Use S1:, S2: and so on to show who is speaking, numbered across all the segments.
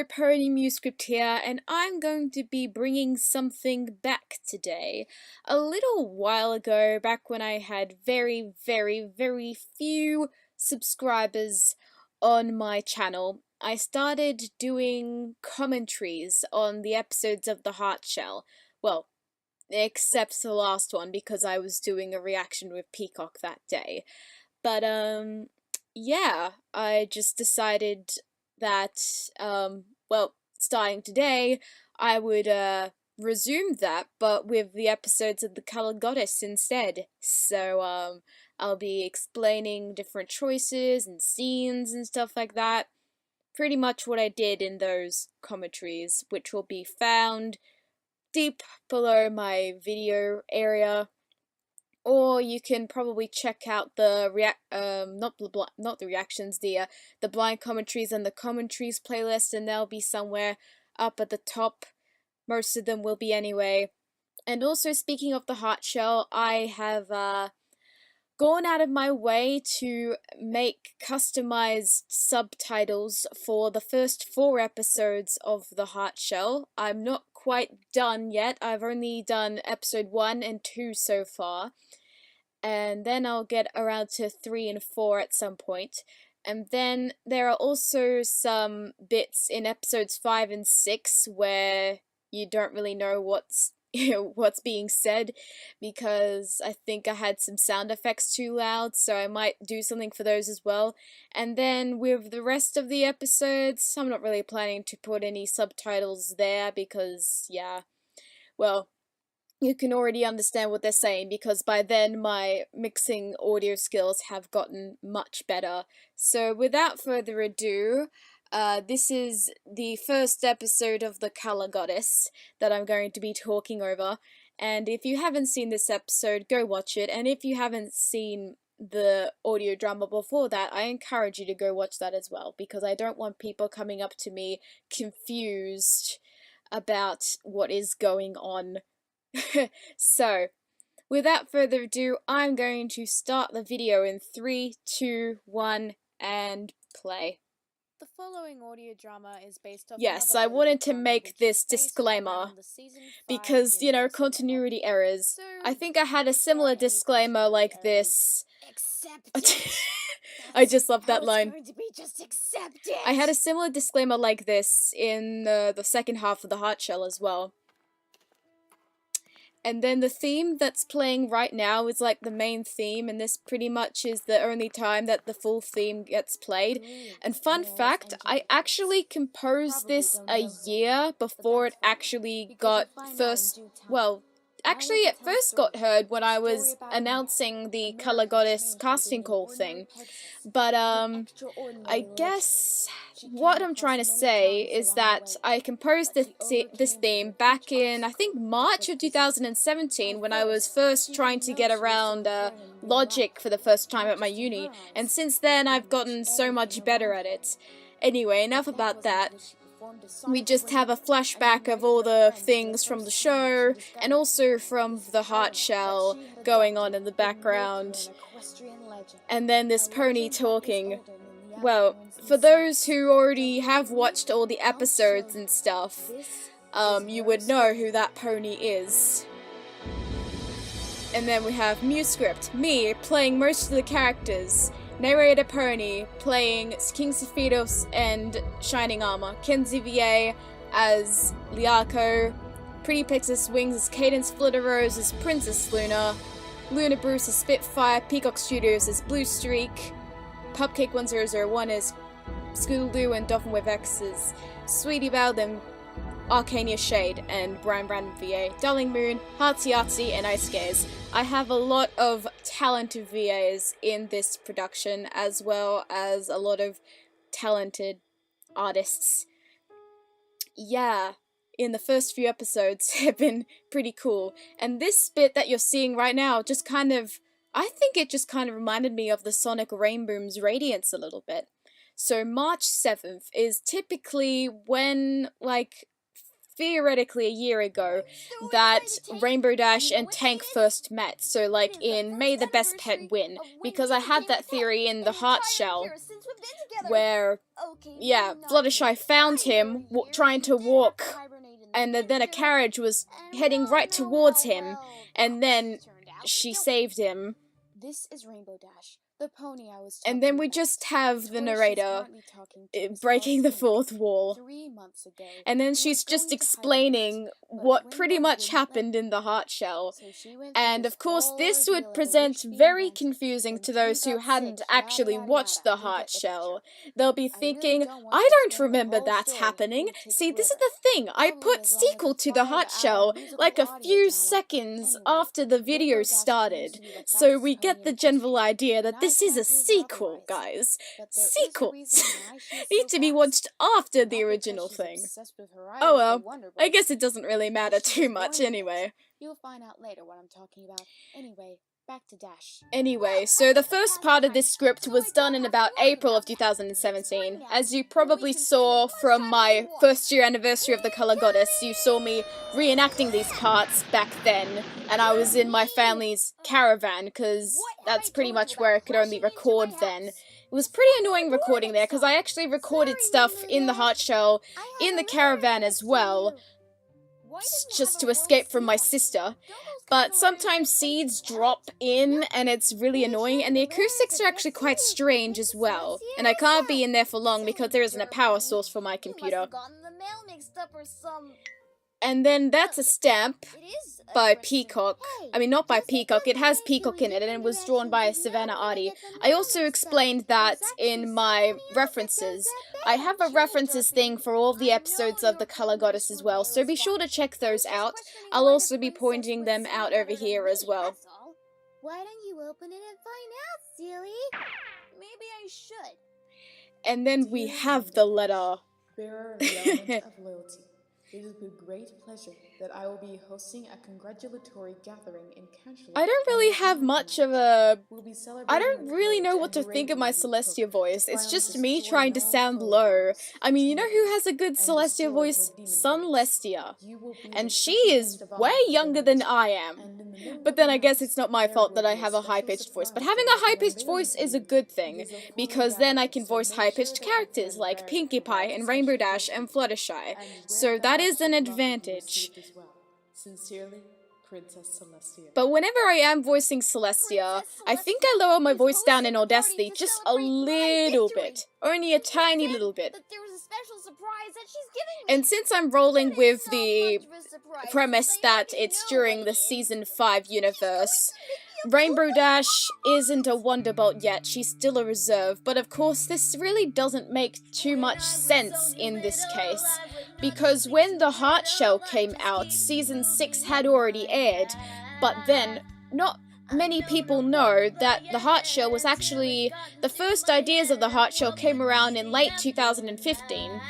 S1: Pony Musescript here, and I'm going to be bringing something back today. A little while ago, back when I had very few subscribers on my channel, I started doing commentaries on the episodes of The Heart Shell. Well, except the last one, because I was doing a reaction with Peacock that day. But, yeah, I just decided that, well, starting today, I would, resume that, but with the episodes of the Color Goddess instead. So, I'll be explaining different choices and scenes and stuff like that. Pretty much what I did in those commentaries, which will be found deep below my video area. Or you can probably check out the not the reactions, the blind commentaries and the commentaries playlist, and they'll be somewhere up at the top. Most of them will be anyway. And also, speaking of the Heart Shell, I have gone out of my way to make customized subtitles for the first 4 episodes of the Heart Shell. I'm not quite done yet. I've only done episode 1 and 2 so far. And then I'll get around to 3 and 4 at some point. And then there are also some bits in episodes 5 and 6 where you don't really know what's what's being said, because I think I had some sound effects too loud, so I might do something for those as well. And then with the rest of the episodes, I'm not really planning to put any subtitles there because, yeah, well, you can already understand what they're saying, because by then my mixing audio skills have gotten much better. So without further ado, this is the first episode of the Color Goddess that I'm going to be talking over. And if you haven't seen this episode, go watch it. And if you haven't seen the audio drama before that, I encourage you to go watch that as well, because I don't want people coming up to me confused about what is going on. So, without further ado, I'm going to start the video in 3, 2, 1, and play.
S2: The following audio drama is based off
S1: Yes,
S2: another
S1: I
S2: audio
S1: wanted to
S2: drama
S1: make
S2: which
S1: this
S2: is based
S1: disclaimer,
S2: around the season 5
S1: because, you know,
S2: universe of
S1: continuity errors.
S2: So,
S1: I think I had a
S2: if there are
S1: similar
S2: any
S1: disclaimer like
S2: continuity errors,
S1: this.
S2: accept it.
S1: I just love that
S2: How
S1: line.
S2: it's going to be, just accept it.
S1: I had a similar disclaimer like this in the second half of the Heart Shell as well. And then the theme that's playing right now is like the main theme, and this pretty much is the only time that the full theme gets played. And fun fact, I actually composed this a year before it actually got first, well, actually it first got heard when I was announcing the Color Goddess casting call thing. But I guess what I'm trying to say is that I composed this theme back in, I think, March of 2017, when I was first trying to get around logic for the first time at my uni, and since then I've gotten so much better at it. Anyway, enough about that. We just have a flashback of all the things from the show, and also from the Heart Shell going on in the background. And then this pony talking. Well, for those who already have watched all the episodes and stuff, you would know who that pony is. And then we have Musescript, me, playing most of the characters. Narrator Pony, playing King Sephiroth and Shining Armor. Kenzie VA as Liako. Pretty Pixis Wings as Cadence Flitterrose as Princess Luna. Luna Bruce as Spitfire. Peacock Studios as Blue Streak. Pupcake 1001 as Scootaloo, and Dolphin Wave X as Sweetie Belle, then Arcania Shade and Brian Brandon VA, Darling Moon, Heartsy Artsy, and Ice Gaze. I have a lot of talented VAs in this production, as well as a lot of talented artists. Yeah, in the first few episodes have been pretty cool. And this bit that you're seeing right now just kind of, I think it just kind of reminded me of the Sonic Rainboom's Radiance a little bit. So March 7th is typically when, like, theoretically a year ago that Rainbow Dash and Tank first met. So, like, in May the Best Pet Win. Because I had that theory in the Heart Shell, where, yeah, Fluttershy found him trying to walk, and then a carriage was heading right towards him, and then she saved him.
S2: This is Rainbow Dash, the pony I was talking
S1: And then we
S2: about.
S1: just have the
S2: Toy she's
S1: narrator
S2: currently talking to is
S1: breaking the
S2: lost
S1: fourth wall.
S2: 3 months ago.
S1: And then
S2: We
S1: she's
S2: were
S1: just
S2: going to
S1: explaining
S2: hibernate, but
S1: what
S2: Rainbow
S1: pretty much
S2: wouldn't let
S1: happened
S2: me.
S1: in the Heart Shell.
S2: So she went through
S1: And
S2: this
S1: of course,
S2: whole
S1: this
S2: ordeal
S1: would
S2: of a
S1: present
S2: wish being
S1: very
S2: granted.
S1: confusing
S2: When
S1: to
S2: Tank
S1: those who
S2: got
S1: hadn't
S2: sick,
S1: actually
S2: yada, yada,
S1: watched
S2: yada.
S1: the
S2: You
S1: Heart
S2: get the
S1: Shell.
S2: picture.
S1: They'll be
S2: I really
S1: thinking,
S2: don't want
S1: I
S2: to
S1: don't
S2: explain the
S1: remember
S2: whole
S1: that
S2: story.
S1: happening.
S2: It would take
S1: See, this is
S2: forever.
S1: the thing. I
S2: Probably
S1: put
S2: as long as
S1: sequel
S2: a
S1: to the Heart
S2: 12-hour
S1: Shell
S2: musical
S1: like a
S2: audio
S1: few
S2: drama.
S1: seconds
S2: Anyway,
S1: after the video
S2: Rainbow Dash
S1: started.
S2: claims to be the
S1: So
S2: fastest
S1: we
S2: pony
S1: get
S2: in
S1: the
S2: the country,
S1: general idea that
S2: and I
S1: this is a
S2: can't prove her
S1: sequel,
S2: otherwise.
S1: guys.
S2: But there is a
S1: Sequels
S2: reason why she is
S1: need
S2: so
S1: to be
S2: fast.
S1: watched after the
S2: Not because
S1: original
S2: she's
S1: thing.
S2: obsessed with her
S1: Oh
S2: items,
S1: well,
S2: the Wonder
S1: I
S2: Breaks.
S1: guess it doesn't really matter
S2: She
S1: too
S2: was
S1: much
S2: born with
S1: anyway.
S2: it. You'll find out later what I'm talking about. Anyway, back to Dash.
S1: Anyway, so the first part of this script was done in about April of 2017. As you probably saw from my first year anniversary of The Color Goddess, you saw me reenacting these parts back then, and I was in my family's caravan, because that's pretty much where I could only record then. It was pretty annoying recording there, because I actually recorded stuff in the Heart Shell, in the caravan as well, just to escape from my sister. But sometimes seeds drop in and it's really annoying, and the acoustics are actually quite strange as well. And I can't be in there for long because there isn't a power source for my computer. And then that's a stamp by Peacock. I mean, not by Peacock, it has Peacock in it, and it was drawn by Savannah Arty. I also explained that in my references. I have a references thing for all the episodes of The Color Goddess as well, so be sure to check those out. I'll also be pointing them out over here as well.
S2: Why don't you open it and find out, silly? Maybe I should.
S1: And then we have the letter.
S3: Bearer of the element of loyalty. It is with great pleasure that I will be hosting a congratulatory gathering in Canterbury.
S1: I don't really have much of a...
S3: We'll be
S1: I don't really know what to think of my Celestia voice. It's just me trying to sound low. I mean, you know who has a good Celestia voice? Sunlestia. And she is way younger than I am. But then I guess it's not my fault that I have a high-pitched voice. But having a high-pitched voice is a good thing, because then I can voice high-pitched characters like Pinkie Pie and Rainbow Dash and Fluttershy. So that is an advantage.
S3: Sincerely, Princess Celestia.
S1: But whenever I am voicing Celestia, I think I lower my voice down in Audacity just a little bit. Only a tiny little bit. And since I'm rolling with the premise that it's during the Season 5 universe, Rainbow Dash isn't a Wonderbolt yet, she's still a reserve, but of course this really doesn't make too much sense in this case, because when the Heart Shell came out, Season 6 had already aired, but then not many people know that the Heart Shell was actually... The first ideas of the Heart Shell came around in late 2015,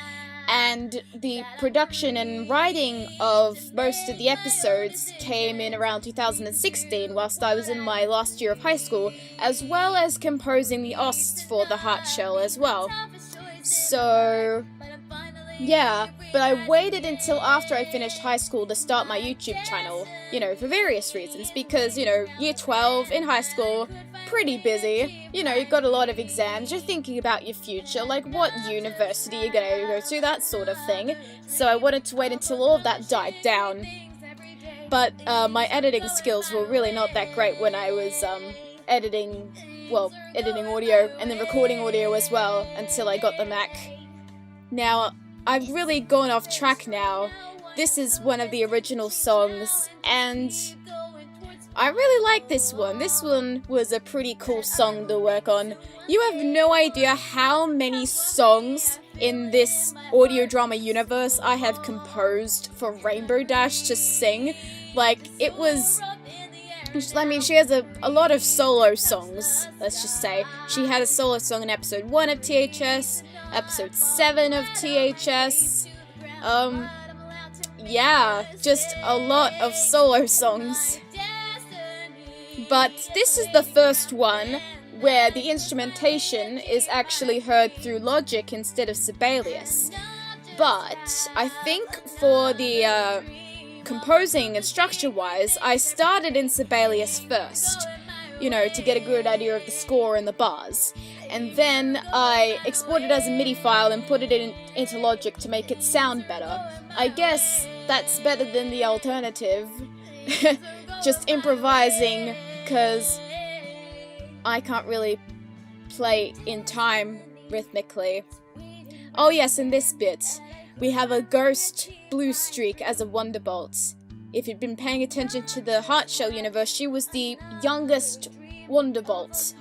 S1: and the production and writing of most of the episodes came in around 2016, whilst I was in my last year of high school, as well as composing the OSTs for the Heart Shell as well. So... yeah, but I waited until after I finished high school to start my YouTube channel, you know, for various reasons, because, you know, year 12 in high school, pretty busy, you know, you've got a lot of exams, you're thinking about your future, like what university you're gonna go to, that sort of thing, so I wanted to wait until all of that died down. But my editing skills were really not that great when I was editing audio and then recording audio as well until I got the Mac. Now, I've really gone off track now. This is one of the original songs, and I really like this one. This one was a pretty cool song to work on. You have no idea how many songs in this audio drama universe I have composed for Rainbow Dash to sing. Like, it was... I mean, she has a lot of solo songs, let's just say. She had a solo song in episode 1 of THS, episode 7 of THS, yeah, just a lot of solo songs. But this is the first one where the instrumentation is actually heard through Logic instead of Sibelius. But I think for the composing and structure-wise, I started in Sibelius first, you know, to get a good idea of the score and the bars. And then I exported it as a MIDI file and put it into Logic to make it sound better. I guess that's better than the alternative. Just improvising, because I can't really play in time rhythmically. Oh yes, in this bit, we have a ghost blue streak as a Wonderbolt. If you'd been paying attention to the Heartshell universe, she was the youngest Wonderbolt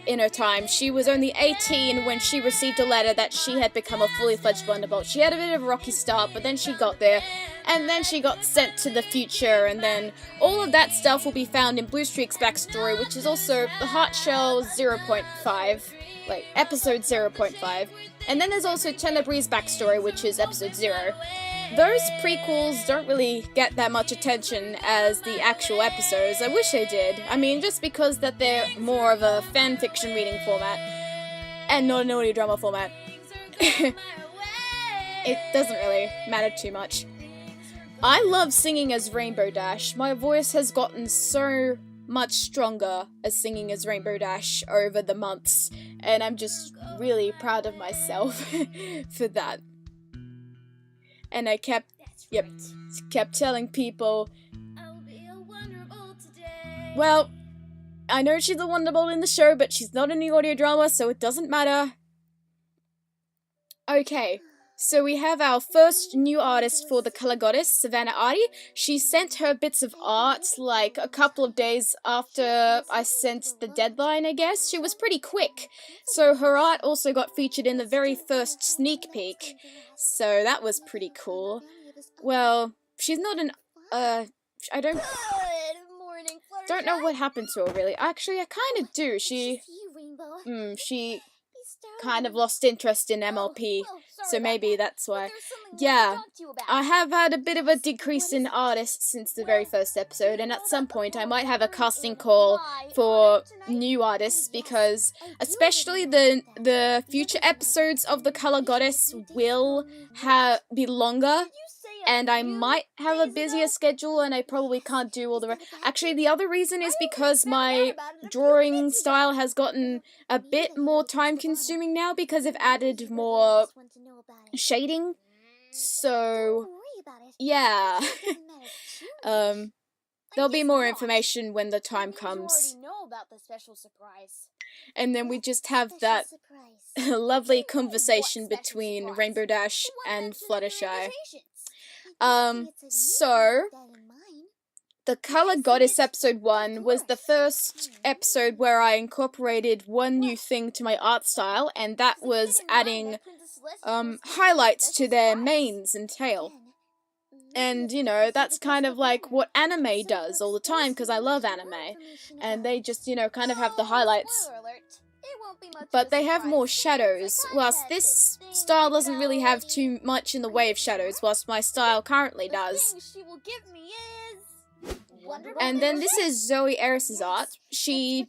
S1: in her time. She was only 18 when she received a letter that she had become a fully fledged Wonderbolt. She had a bit of a rocky start, but then she got there, and then she got sent to the future, and then all of that stuff will be found in Blue Streak's backstory, which is also the Heartshell 0.5, like episode 0.5, and then there's also Tenebrie's backstory, which is episode 0. Those prequels don't really get that much attention as the actual episodes. I wish they did. I mean, just because that they're more of a fanfiction reading format, and not an audio drama format. It doesn't really matter too much. I love singing as Rainbow Dash. My voice has gotten so much stronger as singing as Rainbow Dash over the months, and I'm just really proud of myself for that. And I kept telling people, well, I know she's a Wonderbolt in the show, but she's not in the audio drama, so it doesn't matter. Okay, so we have our first new artist for the Color Goddess, Savannah Artie. She sent her bits of art like a couple of days after I sent the deadline, I guess. She was pretty quick. So her art also got featured in the very first sneak peek. So that was pretty cool. Well, she's not an, I don't know what happened to her, really. Actually, I kind of do. She kind of lost interest in MLP, so maybe that's why. Yeah, I have had a bit of a decrease in artists since the very first episode, and at some point I might have a casting call for new artists, because especially the future episodes of the Color Goddess will be longer, and I might have a busier schedule, and I probably can't do all the rest. Actually, the other reason is because my drawing style has gotten a bit more time-consuming now, because I've added more shading. So, yeah. There'll be more information when the time comes. And then we just have that lovely conversation between Rainbow Dash and Fluttershy. So, the Color Goddess episode 1 was the first episode where I incorporated one new thing to my art style, and that was adding highlights to their manes and tail. And, you know, that's kind of like what anime does all the time, because I love anime. And they just, you know, kind of have the highlights. But they have more shadows, whilst this style doesn't really have too much in the way of shadows, whilst my style currently does. And then this is Zoe Eris's art. This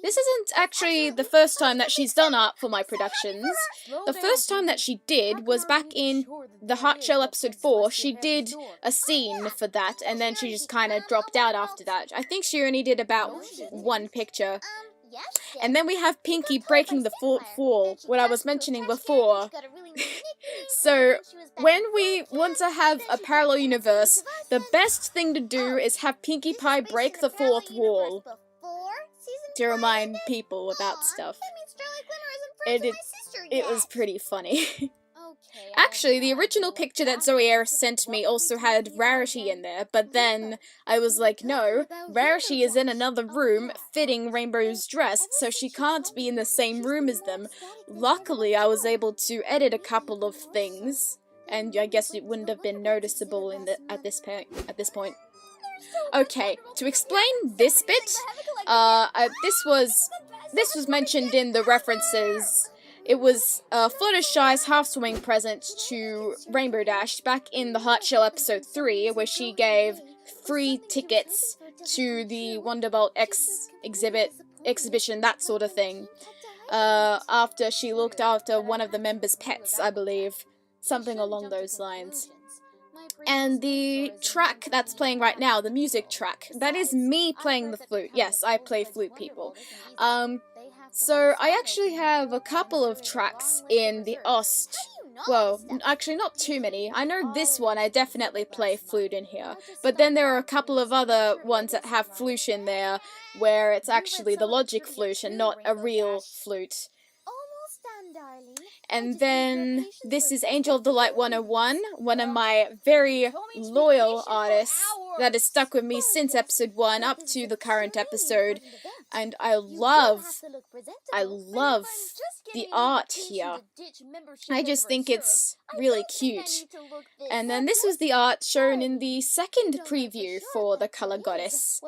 S1: isn't actually the first time that she's done art for my productions. The first time that she did was back in the Heartshell episode 4. She did a scene for that, and then she just kind of dropped out after that. I think she only did about one picture. And then we have Pinkie breaking the fourth wall, what I was mentioning before. So, when we want to have a parallel universe, the best thing to do is have Pinkie Pie break the fourth wall to remind people about stuff. It was pretty funny. Actually, the original picture that Zoe Eris sent me also had Rarity in there, but then I was like, no, Rarity is in another room fitting Rainbow's dress, so she can't be in the same room as them. Luckily, I was able to edit a couple of things, and I guess it wouldn't have been noticeable at this point. Okay, to explain this bit, this was mentioned in the references. It was Fluttershy's half-swing present to Rainbow Dash back in the Heartshell episode 3, where she gave free tickets to the Wonderbolt X exhibition, that sort of thing, after she looked after one of the members' pets, I believe. something along those lines. And the track that's playing right now, the music track, that is me playing the flute. Yes, I play flute, people. So I actually have a couple of tracks in the OST. Well, actually not too many. I know this one, I definitely play flute in here. But then there are a couple of other ones that have flute in there, where it's actually the logic flute and not a real flute. And then this is Angel of the Light 101, one of my very loyal artists that has stuck with me since episode 1 up to the current episode. And I love the art here. I just think it's really cute. And then this was the art shown in the second preview for the Color Goddess.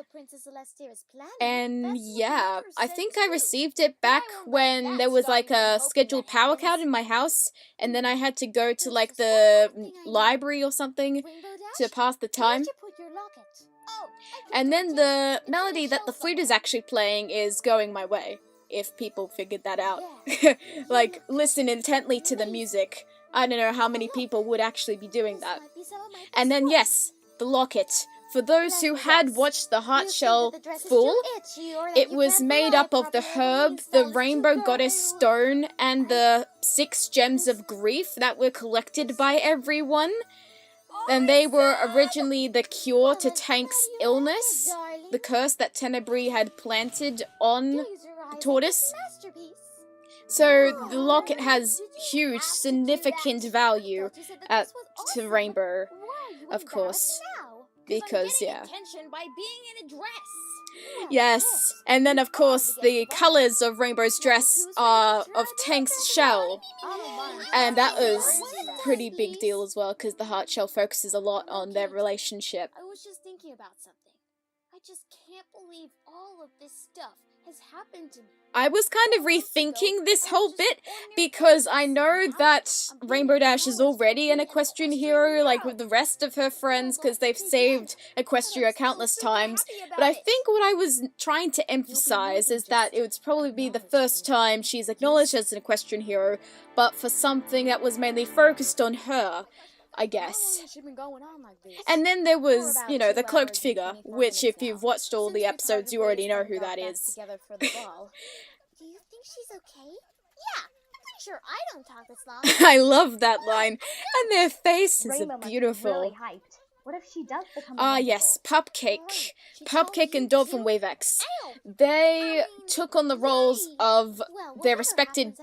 S1: And yeah, I think I received it back when there was like a scheduled power cut in my house, and then I had to go to like the library or something to pass the time. And then the melody that the flute is actually playing is Going My Way, if people figured that out. Like, listen intently to the music. I don't know how many people would actually be doing that. And then, yes, the locket. For those who had watched the Heart Shell full, it was made up of the herb, the Rainbow Goddess Stone, and the 6 gems of grief that were collected by everyone. And they were originally the cure to Tank's illness, the curse that Tenebrae had planted on the tortoise. So the locket has huge, significant value to Rainbow, of course, because, yeah. Yes, and then of course the colors of Rainbow's dress are of Tank's shell, and that was pretty big deal as well, because the Heart Shell focuses a lot on their relationship.
S2: I was just thinking about something. I just can't believe all of this stuff has happened to me.
S1: I was kind of rethinking this whole bit, because I know that Rainbow Dash is already an equestrian hero, like with the rest of her friends, because they've saved Equestria countless times. But I think what I was trying to emphasize is that it would probably be the first time she's acknowledged as an equestrian hero, but for something that was mainly focused on her, I guess. And then there was, you know, the cloaked figure, which if you've watched all the episodes, you already know who that is.
S2: Do you think she's okay? Yeah, I'm pretty sure I don't talk this long.
S1: I love that line. And their faces are beautiful.
S4: Really hyped. What if she does become
S1: Yes, Pupcake. Pupcake and Dolphin Wavex. They took on the roles of their respective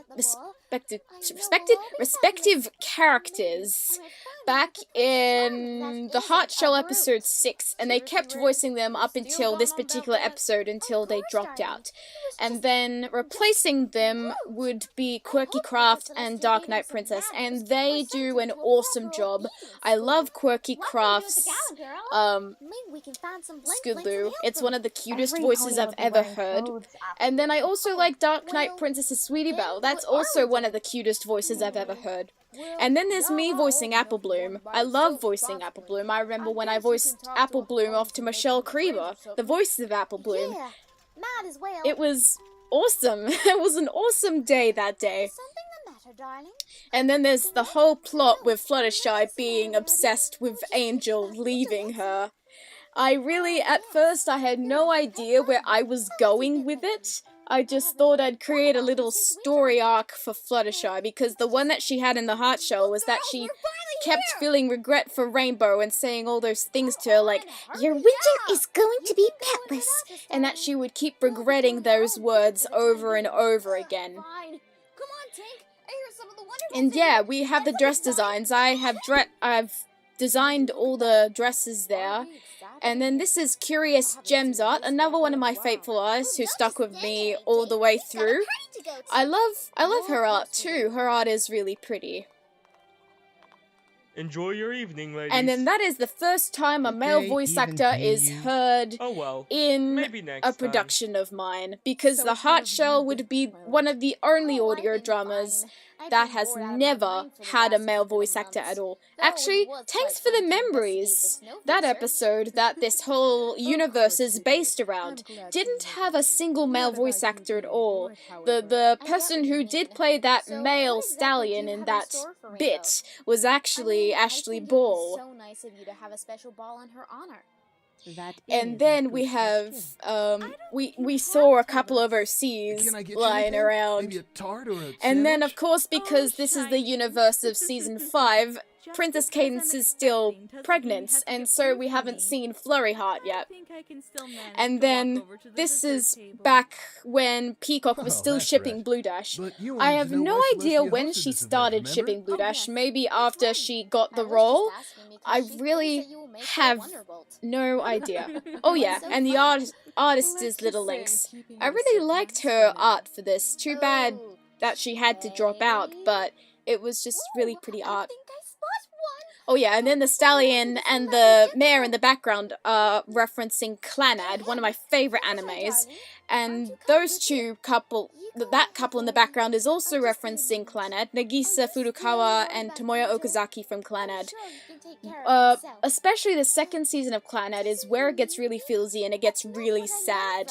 S1: characters back in the Heart Shell episode 6, and they kept voicing them up until this particular episode, until they dropped out. And then replacing them would be Quirky Craft and Dark Knight Princess, and they do an awesome job. I love Quirky Craft's Skidoo. It's one of the cutest voices I've ever heard. And then I also like Dark Knight Princess's Sweetie Belle. That's also one of the cutest voices I've ever heard. And then there's me voicing Apple Bloom. I love voicing Apple Bloom. I remember when I voiced Apple Bloom off to Michelle Creeber, the voice of Apple Bloom. It was awesome. It was an awesome day that day. And then there's the whole plot with Fluttershy being obsessed with Angel leaving her. I really, at first, I had no idea where I was going with it. I just thought I'd create a little story arc for Fluttershy, because the one that she had in the Heart Shell was that she kept feeling regret for Rainbow and saying all those things to her like, "Your regent is going to be petless," and that she would keep regretting those words over and over again. And yeah, we have the dress designs. I've designed all the dresses there. And then this is Curious Gems art, another one of my faithful artists who stuck with me all the way through. I love her art too. Her art is really pretty.
S5: Enjoy your evening, ladies.
S1: And then that is the first time a male voice actor is heard in a production of mine, because the Heart Shell would be one of the only audio dramas that has never had a male voice actor at all. Actually, thanks for the memories. That episode that this whole universe is based around didn't have a single male voice actor at all. The person who did play that male stallion in that bit was actually Ashley Ball.
S2: So nice of you to have a special ball in her honor.
S1: And then we have, we saw a couple of OCs lying around. And then, of course, because this is the universe of Season 5, Princess Cadence is still pregnant, and so we haven't seen Flurry Heart yet. And then, this is back when Peacock was still shipping Blue Dash. I have no idea when she started shipping Blue Dash, maybe after she got the role. I really have no idea. Oh yeah, and the artist is Little Lynx. I really liked her art for this. Too bad that she had to drop out, but it was just really pretty art. Oh yeah, and then the stallion and the mare in the background are referencing Clannad, one of my favorite animes. And those two couple, that couple in the background is also referencing Clannad, Nagisa Furukawa and Tomoya Okazaki from Clannad. Especially the second season of Clannad is where it gets really feelsy and it gets really sad.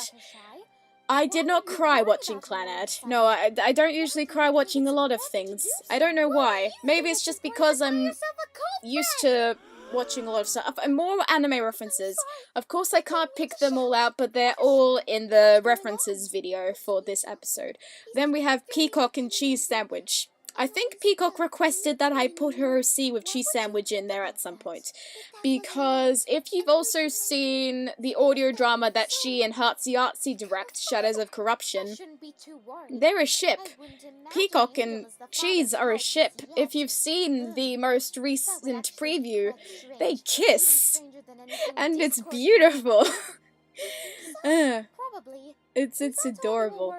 S1: I did not cry watching Clannad. No, I don't usually cry watching a lot of things. I don't know why. Maybe it's just because I'm used to watching a lot of stuff. And more anime references. Of course, I can't pick them all out, but they're all in the references video for this episode. Then we have Peacock and Cheese Sandwich. I think Peacock requested that I put her OC with Cheese Sandwich in there at some point. Because if you've also seen the audio drama that she and Heartsy Artsy direct, Shadows of Corruption, they're a ship. Peacock and Cheese are a ship. If you've seen the most recent preview, they kiss. And it's beautiful. It's adorable.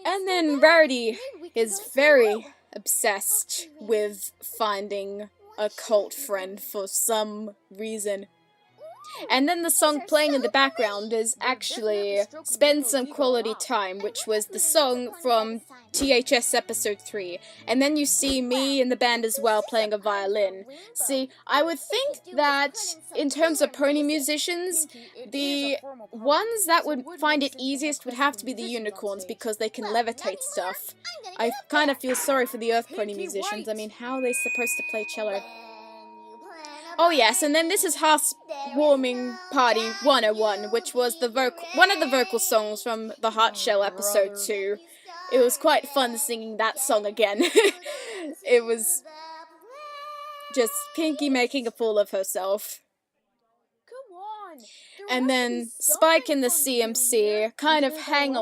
S1: And then Rarity is very obsessed with finding a cult friend for some reason. And then the song playing in the background is actually Spend Some Quality Time, which was the song from THS episode 3. And then you see me in the band as well playing a violin. See, I would think that in terms of pony musicians, the ones that would find it easiest would have to be the unicorns because they can levitate stuff. I kind of feel sorry for the earth pony musicians. I mean, how are they supposed to play cello? Oh yes, and then this is Heartwarming Party 101, which was one of the vocal songs from the Heartshell episode 2. It was quite fun singing that song again. It was just Pinky making a fool of herself. And then Spike and the CMC kind of hang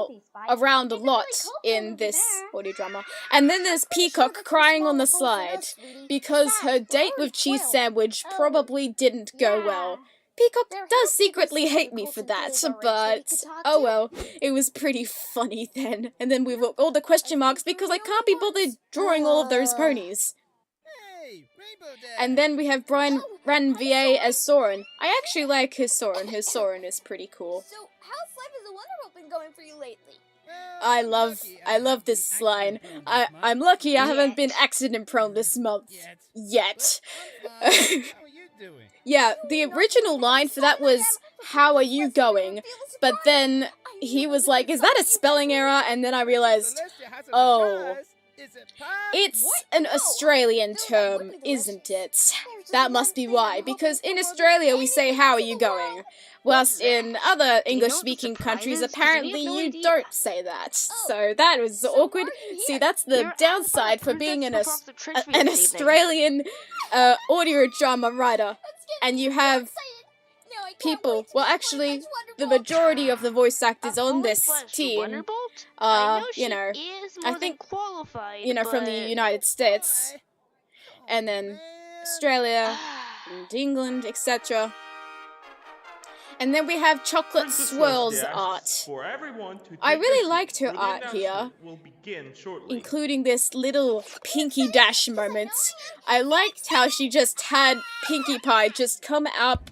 S1: around a lot in this audio drama. And then there's Peacock crying on the slide because her date with Cheese Sandwich probably didn't go well. Peacock does secretly hate me for that, but oh well, it was pretty funny then. And then we've got all the question marks because I can't be bothered drawing all of those ponies. And then we have Brian Ranvier as Soren. I actually like his Soren. His Soren is pretty cool.
S2: So, how's life as a Wonderworld been going for you lately?
S1: I love this line. I'm lucky I haven't been accident prone this month. Yet. Yeah, the original line for that was, "How are you going?" But then he was like, "Is that a spelling error?" And then I realized, oh, it's an Australian term, isn't it? That must be why, because in Australia we say, "How are you going?" Whilst in other English-speaking countries, apparently you don't say that. So that was awkward. See, that's the downside for being an Australian audio drama writer. And you have people, well actually, the majority of the voice actors on this team are, I think, from the United States. And then Australia, and England, etc. And then we have Chocolate Swirl's art. I really liked her art here, including this little Pinky Dash moment. I liked how she just had Pinkie Pie just come up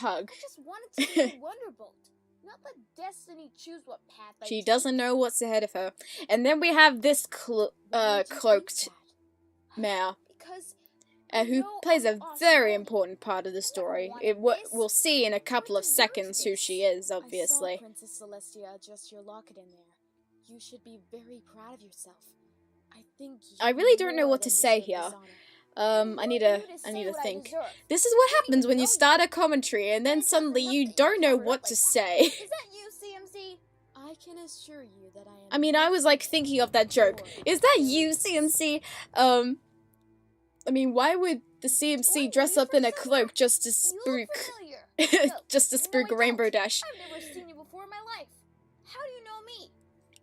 S1: hug.
S2: I just wanted to be a Wonderbolt, not let destiny choose what path I
S1: She
S2: take.
S1: doesn't know what's ahead of her. And then we have this
S2: Why did you think
S1: cloaked
S2: that?
S1: mare.
S6: because
S1: who plays a very important part of the story. We'll see in a couple of seconds who she is,
S6: I
S1: obviously.
S6: saw Princess Celestia adjust your locket in there. You should be very proud of yourself. I think
S1: I really don't know what to say here. I need to think. This is what happens when you start a commentary and then suddenly you don't know what to say.
S2: Is that you, CMC?
S6: I can assure you that I am.
S1: I mean, I was like thinking of that joke. Is that you, CMC? I mean, why would the CMC dress up in a cloak just to spook, just to spook Rainbow Dash?
S2: I've never seen you before in my life. How do you know me?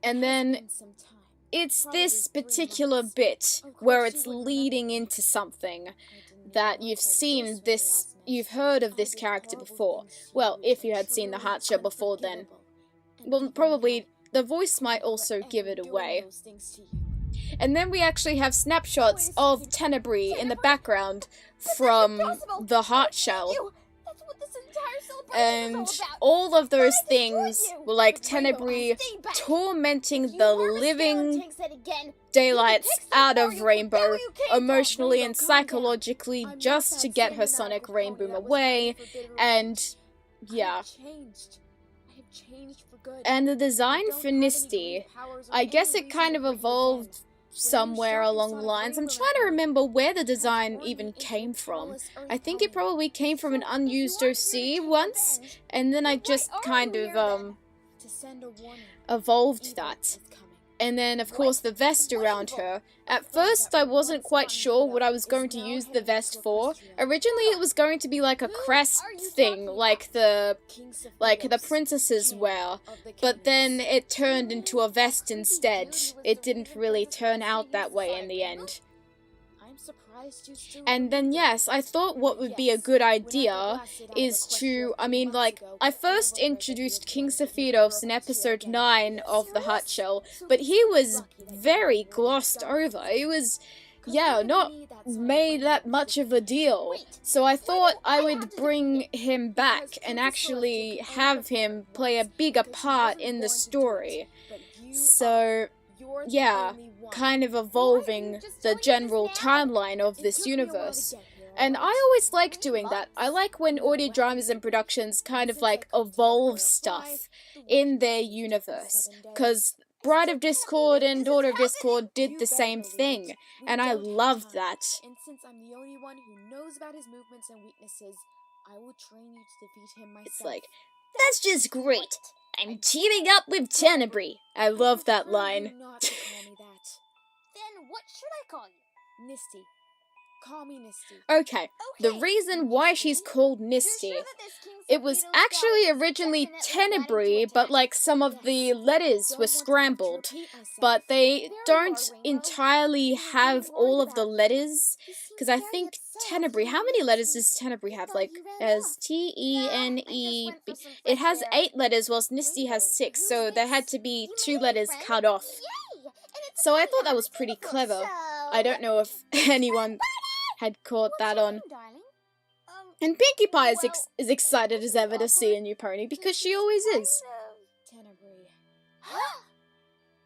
S1: And then it's this particular bit where it's leading into something that you've heard of this character before. Well, if you had seen the Heart Show before then. Well, probably the voice might also give it away. And then we actually have snapshots of Tenebrae in the background from the Heart Shell.
S2: That's what this entire celebration
S1: And
S2: is all about.
S1: all of those things were like Tenebrae tormenting the living daylights out of Rainbow emotionally and psychologically just to get her Sonic Rainboom away. And yeah. And the design for Nisty, I guess it kind of evolved somewhere along the lines. I'm trying to remember where the design even came from. I think it probably came from an unused OC once, and then I just kind of evolved that. And then, of course, the vest around her. At first, I wasn't quite sure what I was going to use the vest for. Originally, it was going to be like a crest thing, like the princesses wear. But then it turned into a vest instead. It didn't really turn out that way in the end. And then, yes, I thought what would be a good idea is to, I first introduced King Sephiroth in episode 9 of the Heart Shell, but he was very glossed over. He was, not made that much of a deal. So I thought I would bring him back and actually have him play a bigger part in the story. So, yeah, kind of evolving the general timeline of this universe. And I always like doing that. I like when audio dramas and productions kind of like evolve stuff in their universe. Because Bride of Discord and Daughter of Discord did the same thing, and I loved that.
S6: And since I'm the only one who knows about his movements and weaknesses, I will train you to defeat him myself.
S1: It's like, that's just great. I'm teaming up with Tenebrae. I love that line.
S6: Not to call me that.
S2: Then what should I call you?
S6: Nisty. Call me Nisty.
S1: Okay, the reason why she's called Nisty, it was actually originally Tenebrae, but like some of the letters were scrambled. But they don't entirely have all of the letters, because I think Tenebrae, how many letters does Tenebrae have? Like, as T-E-N-E-B. It has 8 letters, whilst Nisty has 6, so there had to be 2 letters cut off. So I thought that was pretty clever. I don't know if anyone had caught that on. And Pinkie Pie is excited as ever to see a new pony, because she always is.
S6: Tenebrae.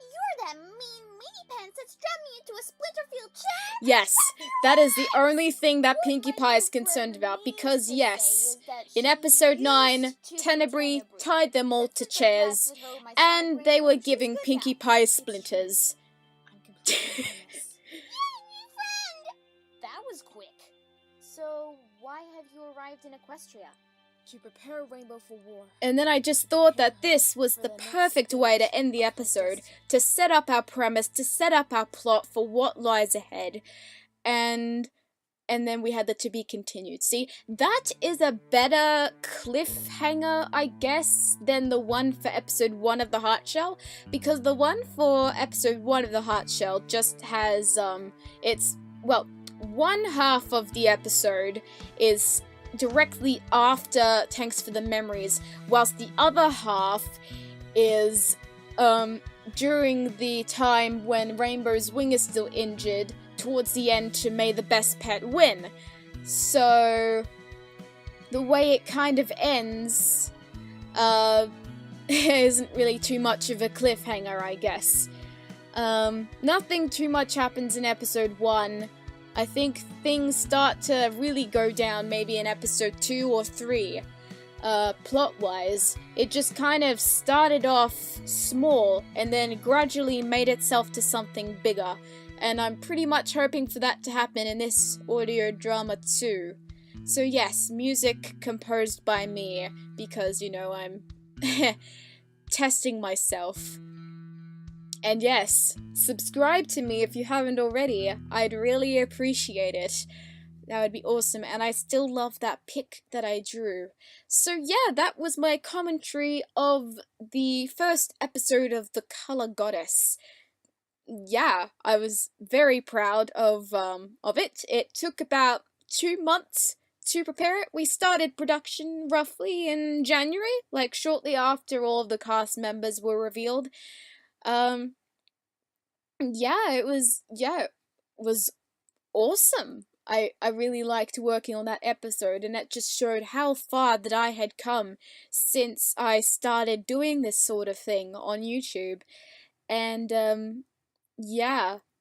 S2: You're that mean meaty pants that strapped me into a Splinterfield chair?
S1: Yes, that is the only thing that Pinkie Pie is concerned about, because yes, in episode 9, Tenebrae tied them all to chairs, and they were giving Pinkie Pie splinters.
S6: I'm completely honest.
S2: That was quick. So, why have you arrived in Equestria?
S6: To prepare Rainbow for war.
S1: And then I just thought that this was the perfect way to end the episode, to set up our premise, to set up our plot for what lies ahead. And then we had the to be continued. See, that is a better cliffhanger, I guess, than the one for episode 1 of the Heart Shell, because the one for episode 1 of the Heart Shell just has, one half of the episode is directly after Thanks for the Memories, whilst the other half is during the time when Rainbow's wing is still injured, towards the end to May the Best Pet win. So the way it kind of ends isn't really too much of a cliffhanger, I guess. Nothing too much happens in episode 1. I think things start to really go down maybe in episode 2 or 3. Plot-wise, it just kind of started off small and then gradually made itself to something bigger. And I'm pretty much hoping for that to happen in this audio drama too. So yes, music composed by me, because, you know, I'm testing myself. And yes, subscribe to me if you haven't already. I'd really appreciate it. That would be awesome, and I still love that pic that I drew. So yeah, that was my commentary of the first episode of The Color Goddess. Yeah, I was very proud of it. It took about 2 months to prepare it. We started production roughly in January, like shortly after all of the cast members were revealed. It was awesome. I really liked working on that episode, and it just showed how far that I had come since I started doing this sort of thing on YouTube. And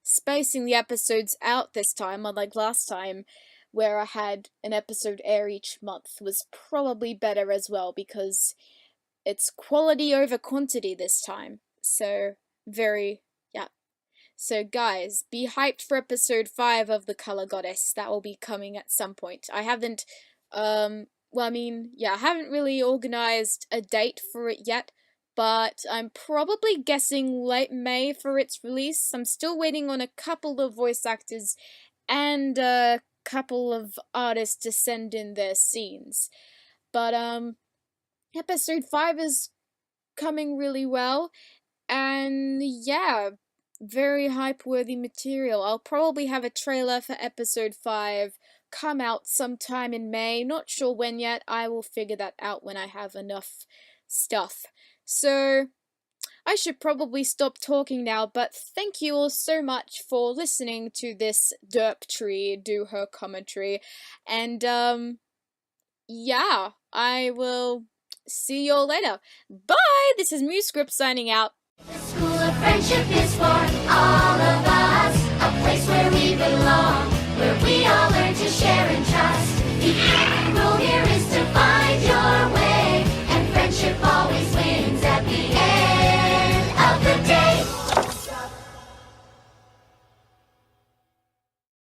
S1: spacing the episodes out this time, unlike last time where I had an episode air each month, was probably better as well, because it's quality over quantity this time. So So guys, be hyped for episode 5 of The Color Goddess. That will be coming at some point. I haven't I haven't really organized a date for it yet, but I'm probably guessing late May for its release. I'm still waiting on a couple of voice actors and a couple of artists to send in their scenes. But episode 5 is coming really well, and yeah, very hype-worthy material. I'll probably have a trailer for episode 5 come out sometime in May. Not sure when yet. I will figure that out when I have enough stuff. So, I should probably stop talking now, but thank you all so much for listening to this derp tree do her commentary. And, I will see you all later. Bye! This is MuseScript signing out.
S2: The school of friendship is for all of us, a place where we belong, where we all